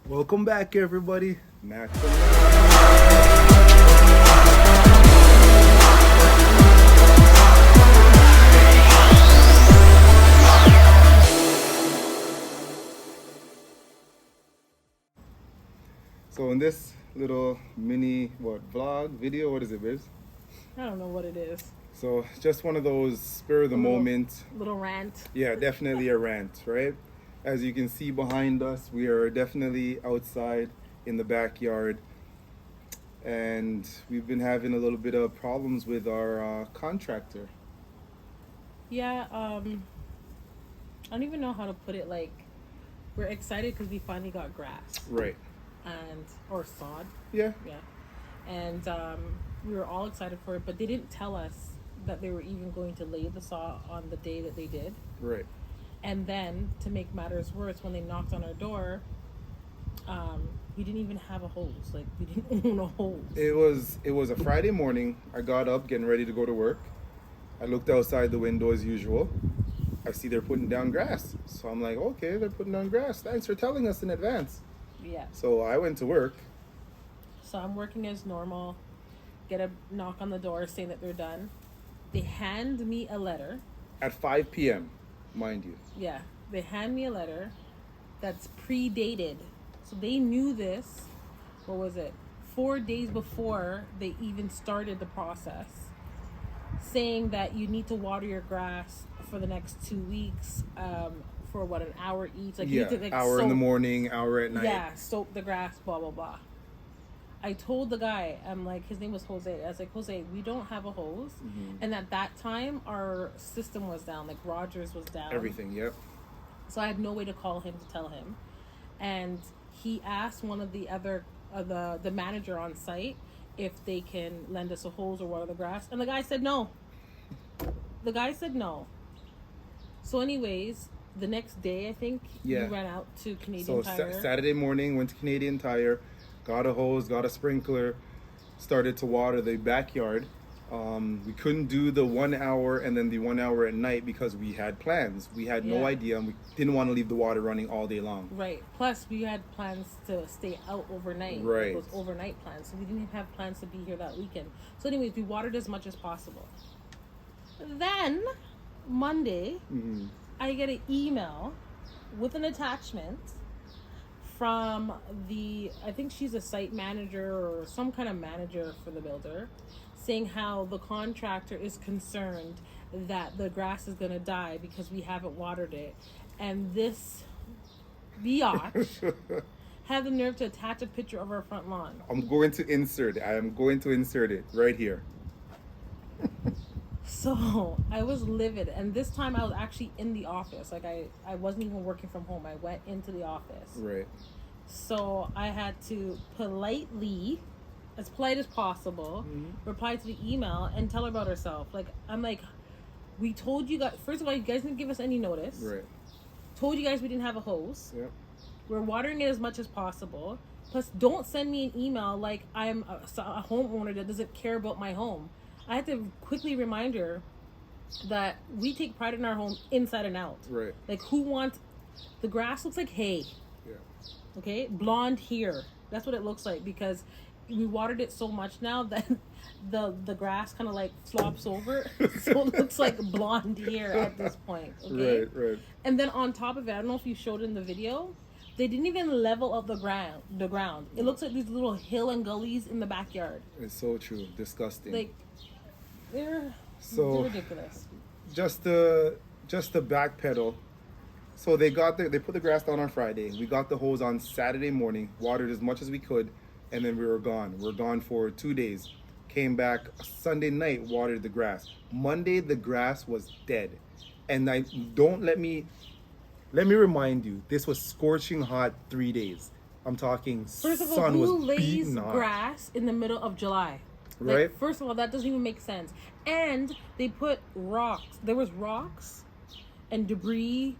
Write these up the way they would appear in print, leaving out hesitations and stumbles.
Welcome back, everybody. Matt. So in this little mini vlog video, what is it, Biz? I don't know what it is. So just one of those spur of the moment. Little rant. Yeah, definitely a rant, right? As you can see behind us, we are definitely outside in the backyard, and we've been having a little bit of problems with our contractor. Yeah, I don't even know how to put it. Like, we're excited because we finally got grass. Right. Or sod. Yeah. Yeah. And we were all excited for it, but they didn't tell us that they were even going to lay the sod on the day that they did. Right. And then, to make matters worse, when they knocked on our door, we didn't even have a hose. Like, we didn't own a hose. It was a Friday morning. I got up, getting ready to go to work. I looked outside the window as usual. I see they're putting down grass. So I'm like, okay, they're putting down grass. Thanks for telling us in advance. Yeah. So I went to work. So I'm working as normal. Get a knock on the door saying that they're done. They hand me a letter. At 5 p.m., mind you. Yeah. They hand me a letter that's predated. So they knew this, what was it, 4 days before they even started the process, saying that you need to water your grass for the next 2 weeks, for what, an hour each? Like, Yeah, you need to, like, hour in the morning, hour at night. Yeah, soak the grass, blah, blah, blah. I told the guy, I'm like, his name was Jose. I was like, Jose, we don't have a hose. Mm-hmm. And at that time, our system was down. Like, Rogers was down. Everything, yep. So I had no way to call him to tell him. And he asked one of the other, the manager on site, if they can lend us a hose or water the grass. And the guy said no. The guy said no. So anyways, the next day, I think, you ran out to Canadian Tire. Saturday morning, went to Canadian Tire, got a hose, got a sprinkler, started to water the backyard. We couldn't do the 1 hour and then the 1 hour at night because we had plans. We had no idea, and we didn't want to leave the water running all day long. Right. Plus, we had plans to stay out overnight. Right. Those overnight plans. So we didn't have plans to be here that weekend. So anyways, we watered as much as possible. Then, Monday, I get an email with an attachment from I think she's a site manager or some kind of manager for the builder, saying how the contractor is concerned that the grass is going to die because we haven't watered it. And this biatch had the nerve to attach a picture of our front lawn. I'm going to insert it. I am going to insert it right here. So I was livid, and this time I was actually in the office. Like, I wasn't even working from home. I went into the office. Right. So I had to politely, as polite as possible, reply to the email and tell her about herself. Like, I'm like, we told you guys, first of all, you guys didn't give us any notice. Right. Told you guys we didn't have a hose. Yep. We're watering it as much as possible. Plus, don't send me an email like I'm a homeowner that doesn't care about my home. I had to quickly remind her that we take pride in our home inside and out. Right. Like, who wants, the grass looks like hay. Yeah. Okay, blonde here. That's what it looks like because we watered it so much now that the grass kind of like flops over, so it looks like blonde hair at this point. Okay, Right. And then on top of it, I don't know if you showed in the video, they didn't even level up the ground. It looks like these little hill and gullies in the backyard. It's so true. Disgusting. Like, they're ridiculous. Just to backpedal. So they put the grass down on Friday. We got the hose on Saturday morning, watered as much as we could, and then we were gone. We were gone for 2 days. Came back Sunday night, watered the grass. Monday the grass was dead. And let me remind you, this was scorching hot 3 days. I'm talking First of all, sun was who lays beating hot. grass in the middle of July? Like, Right? first of all, that doesn't even make sense. And they put rocks. There was rocks and debris.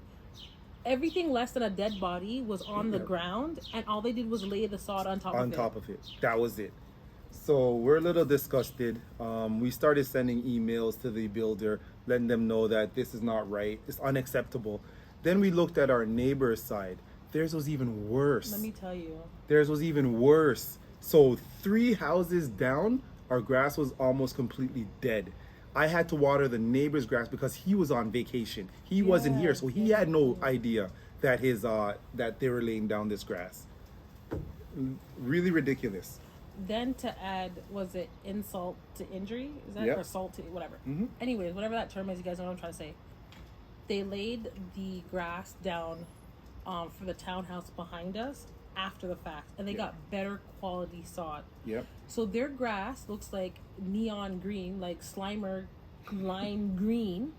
Everything less than a dead body was on the ground, and all they did was lay the sod on top of it. That was it. So we're a little disgusted. We started sending emails to the builder, letting them know that this is not right. It's unacceptable. Then we looked at our neighbor's side. theirs was even worse. Let me tell you. Theirs was even worse. So 3 houses down, our grass was almost completely dead. I had to water the neighbor's grass because he was on vacation. He wasn't here, so he had no idea that that they were laying down this grass. Really ridiculous. Then to add, was it insult to injury? Is that or salt to whatever? Mm-hmm. Anyways, whatever that term is, you guys know what I'm trying to say. They laid the grass down for the townhouse behind us after the fact, and they got better quality sod. Yep. So their grass looks like neon green, like Slimer lime green,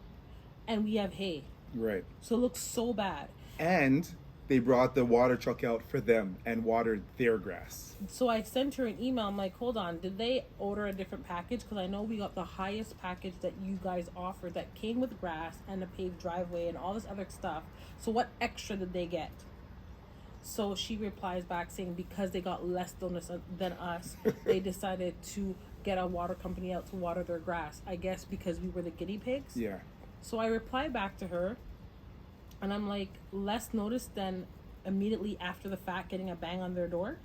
and we have hay. Right. So it looks so bad. And they brought the water truck out for them and watered their grass. So I sent her an email. I'm like, hold on, did they order a different package? Because I know we got the highest package that you guys offered that came with grass and a paved driveway and all this other stuff. So what extra did they get? So she replies back saying because they got less donuts than us, they decided to get a water company out to water their grass. I guess because we were the guinea pigs. Yeah. So I reply back to her, and I'm like, less notice than immediately after the fact getting a bang on their door?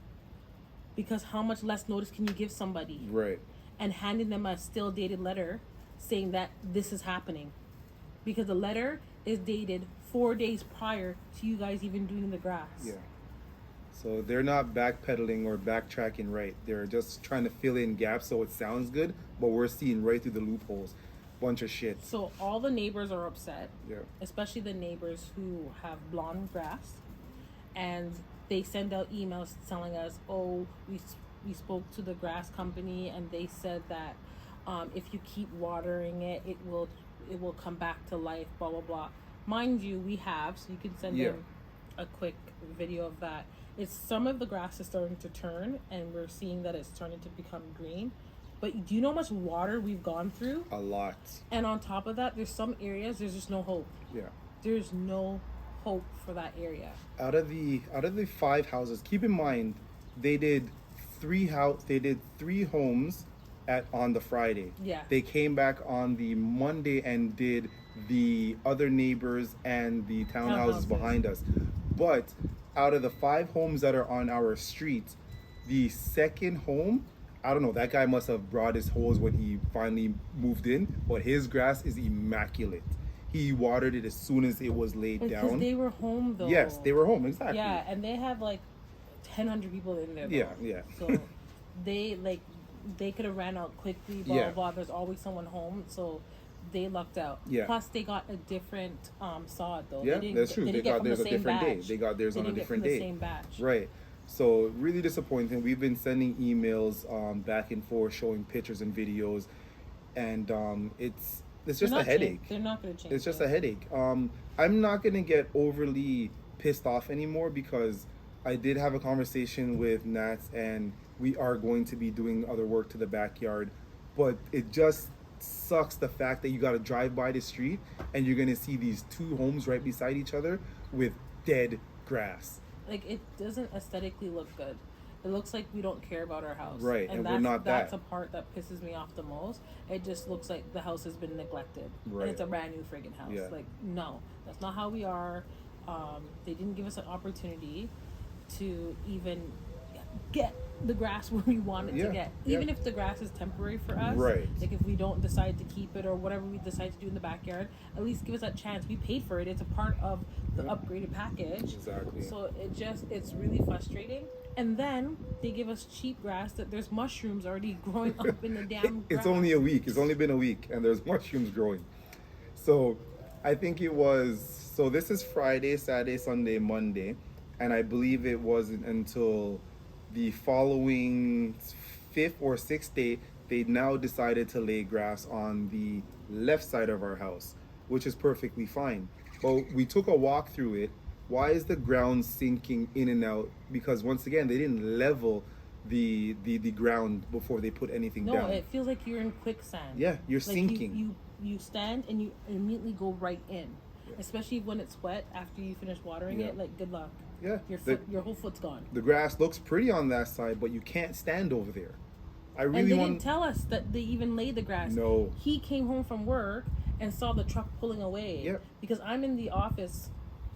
Because how much less notice can you give somebody? Right. And handing them a still dated letter saying that this is happening. Because the letter is dated 4 days prior to you guys even doing the grass. Yeah. So they're not backpedaling or backtracking right. They're just trying to fill in gaps so it sounds good, but we're seeing right through the loopholes. Bunch of shit. So all the neighbors are upset. Yeah. Especially the neighbors who have blonde grass. And they send out emails telling us, oh, we spoke to the grass company and they said that if you keep watering it, it will come back to life, blah, blah, blah. Mind you, we have, so you can send them a quick video of that. It's some of the grass is starting to turn and we're seeing that it's starting to become green. But do you know how much water we've gone through? A lot. And on top of that, there's some areas there's just no hope. Yeah. There's no hope for that area. Out of the 5 houses, keep in mind they did 3 homes on the Friday. Yeah. They came back on the Monday and did the other neighbors and the townhouses behind us. But out of the 5 homes that are on our street, the second home, I don't know, that guy must have brought his hose when he finally moved in, but his grass is immaculate. He watered it as soon as it was laid down. Because they were home though. Yes, they were home, exactly. Yeah, and they have like 1,000 people in there though. Yeah. So they could have ran out quickly, blah, blah. There's always someone home, so they lucked out. Yeah. Plus, they got a different sod though. Yeah, that's true. They got theirs a different day. They got theirs on a different day. The same batch. Right. So really disappointing. We've been sending emails back and forth, showing pictures and videos, and it's just a headache. They're not going to change. It's just a headache. I'm not going to get overly pissed off anymore because I did have a conversation with Nats and we are going to be doing other work to the backyard, but it just sucks the fact that you got to drive by the street and you're going to see these 2 homes right beside each other with dead grass. Like, it doesn't aesthetically look good. It looks like we don't care about our house. Right, and we're not that's a part that pisses me off the most. It just looks like the house has been neglected. Right. And it's a brand new friggin' house. Yeah. Like, no, that's not how we are. They didn't give us an opportunity to even get the grass where we want it to get. Even if the grass is temporary for us. Right. Like, if we don't decide to keep it or whatever we decide to do in the backyard, at least give us that chance. We paid for it. It's a part of the upgraded package. Exactly. So it's really frustrating. And then they give us cheap grass that there's mushrooms already growing up in the damn grass. It's only a week. It's only been a week and there's mushrooms growing. So I think so this is Friday, Saturday, Sunday, Monday. And I believe it wasn't until the following 5th or 6th day, they now decided to lay grass on the left side of our house, which is perfectly fine. But we took a walk through it. Why is the ground sinking in and out? Because once again, they didn't level the ground before they put anything down. No, it feels like you're in quicksand. Yeah, you're sinking. You stand and you immediately go right in. Yeah. Especially when it's wet after you finish watering it. Like, good luck. Yeah. Your whole foot's gone. The grass looks pretty on that side, but you can't stand over there. And they didn't tell us that they even laid the grass. No. He came home from work and saw the truck pulling away. Yep. Because I'm in the office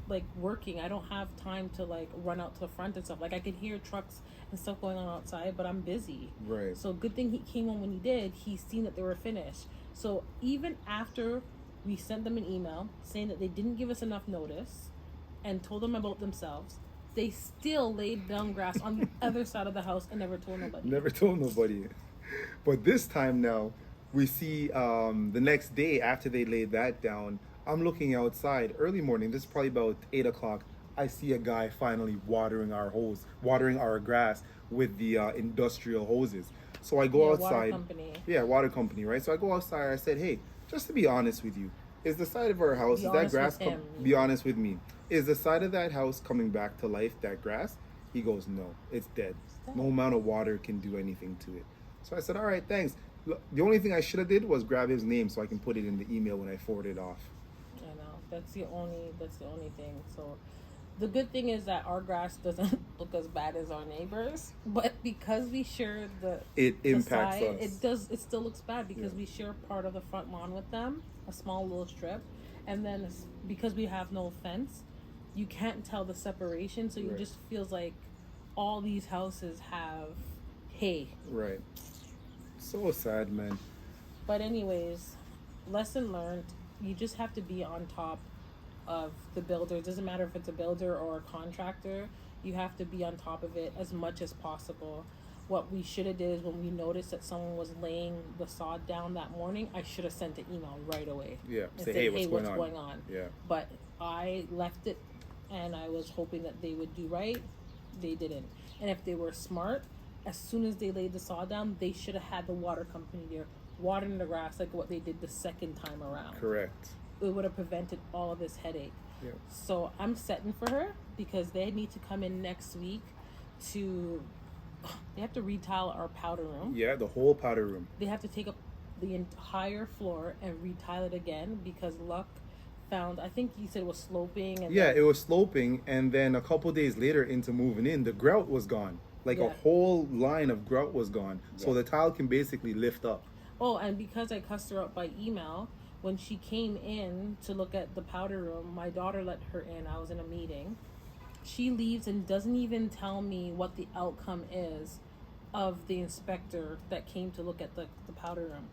like working. I don't have time to like run out to the front and stuff. Like I can hear trucks and stuff going on outside, but I'm busy. Right. So good thing he came on when he did. He's seen that they were finished. So even after we sent them an email saying that they didn't give us enough notice and told them about themselves, they still laid down grass on the other side of the house and never told nobody. Never told nobody. But this time now, we see the next day after they laid that down, I'm looking outside early morning. This is probably about 8 o'clock. I see a guy finally watering our grass with the industrial hoses. So I go outside. Water company. Yeah, water company, right? So I go outside. I said, hey, just to be honest with you, is the side of our house, is that grass, be honest with me, is the side of that house coming back to life, that grass? He goes, no, it's dead. No amount of water can do anything to it. So I said, all right, thanks. Look, the only thing I should have did was grab his name so I can put it in the email when I forward it off. I know. That's the only thing. So the good thing is that our grass doesn't look as bad as our neighbors, but because we share it impacts side, us. It still looks bad because we share part of the front lawn with them, a small little strip, and then because we have no fence, you can't tell the separation, so it just feels like all these houses have hay. Right. So sad, man. But anyways, lesson learned. You just have to be on top of the builder. It doesn't matter if it's a builder or a contractor. You have to be on top of it as much as possible. What we should have did is when we noticed that someone was laying the sod down that morning, I should have sent an email right away. Yeah. And Say, say, hey, what's going on? Yeah. But I left it, and I was hoping that they would do right. They didn't. And if they were smart, as soon as they laid the sod down, they should have had the water company there watering the grass like what they did the second time around. Correct. It would have prevented all of this headache. Yeah. So I'm setting for her because they need to come in next week they have to retile our powder room. Yeah, the whole powder room. They have to take up the entire floor and retile it again because Luck found, I think you said it was sloping. And it was sloping, and then a couple days later into moving in, the grout was gone. Like a whole line of grout was gone. Yeah. So the tile can basically lift up. Oh, and because I cussed her up by email, when she came in to look at the powder room, my daughter let her in. I was in a meeting. She leaves and doesn't even tell me what the outcome is of the inspector that came to look at the powder room.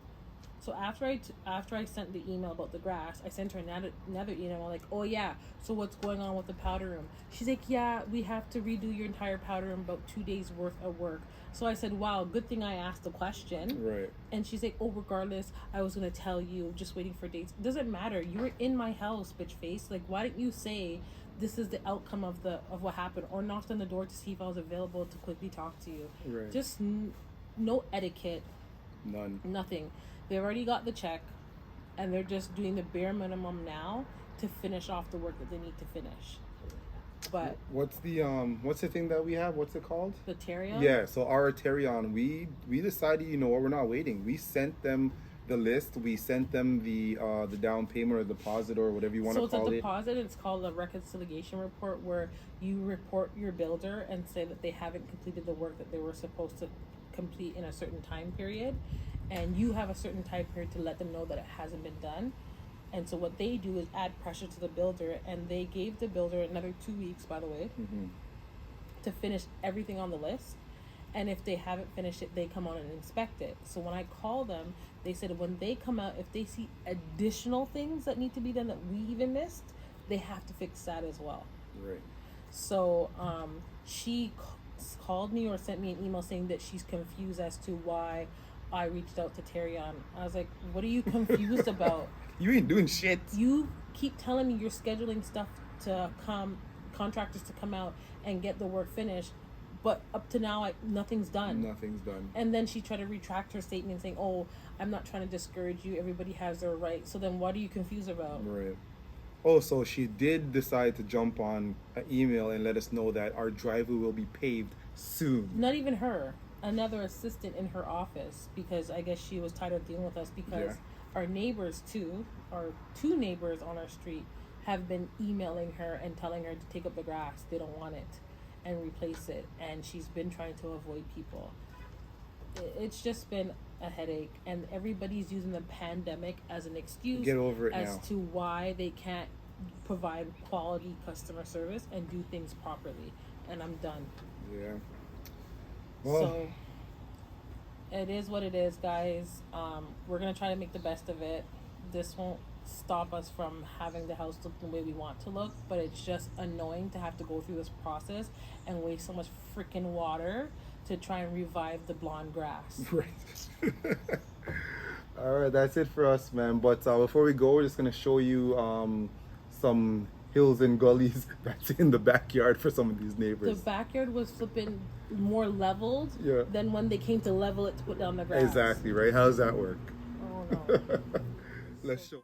So after I sent the email about the grass, I sent her another email like, oh yeah, so what's going on with the powder room? She's like, yeah, we have to redo your entire powder room, about 2 days worth of work. So I said, wow, good thing I asked the question. Right. And she's like, oh, regardless, I was gonna tell you, just waiting for dates. It doesn't matter. You were in my house, bitch face. Like, why didn't you say this is the outcome of what happened, or knocked on the door to see if I was available to quickly talk to you? Right. Just no etiquette. None. Nothing. They already got the check, and they're just doing the bare minimum now to finish off the work that they need to finish. But what's the thing that we have? What's it called? The Terion? Yeah, so our Terion, we decided, you know what, we're not waiting. We sent them the list. We sent them the down payment or deposit or whatever you want to call it. So it's a deposit. It's called a reconciliation report, where you report your builder and say that they haven't completed the work that they were supposed to complete in a certain time period, and you have a certain time period to let them know that it hasn't been done. And so what they do is add pressure to the builder, and they gave the builder another 2 weeks, by the way, to finish everything on the list. And if they haven't finished it, they come on and inspect it. So when I call them, they said when they come out, if they see additional things that need to be done that we even missed, they have to fix that as well. Right. So she called me or sent me an email saying that she's confused as to why I reached out to Terion. I was like, what are you confused about? You ain't doing shit. You keep telling me you're scheduling stuff to come, contractors to come out and get the work finished, but up to now, nothing's done. Nothing's done. And then she tried to retract her statement saying, oh, I'm not trying to discourage you. Everybody has their right. So then what are you confused about? Right. Oh, so she did decide to jump on an email and let us know that our driveway will be paved soon. Not even her. Another assistant in her office, because I guess she was tired of dealing with us because our neighbors too, our two neighbors on our street, have been emailing her and telling her to take up the grass. They don't want it and replace it. And she's been trying to avoid people. It's just been a headache, and everybody's using the pandemic as an excuse. Get over it as now. to why they can't provide quality customer service and do things properly. And I'm done. Yeah. Well, So it is what it is, guys. We're gonna try to make the best of it. This won't stop us from having the house look the way we want to look, but it's just annoying to have to go through this process and waste so much freaking water to try and revive the blonde grass. right. All right, that's it for us, man. But before we go, we're just gonna show you some hills and gullies that's in the backyard for some of these The neighbors. backyard was flipping more leveled Yeah. than when they came to level it to put down the grass. Exactly, right? How does that work? Oh no. Let's show.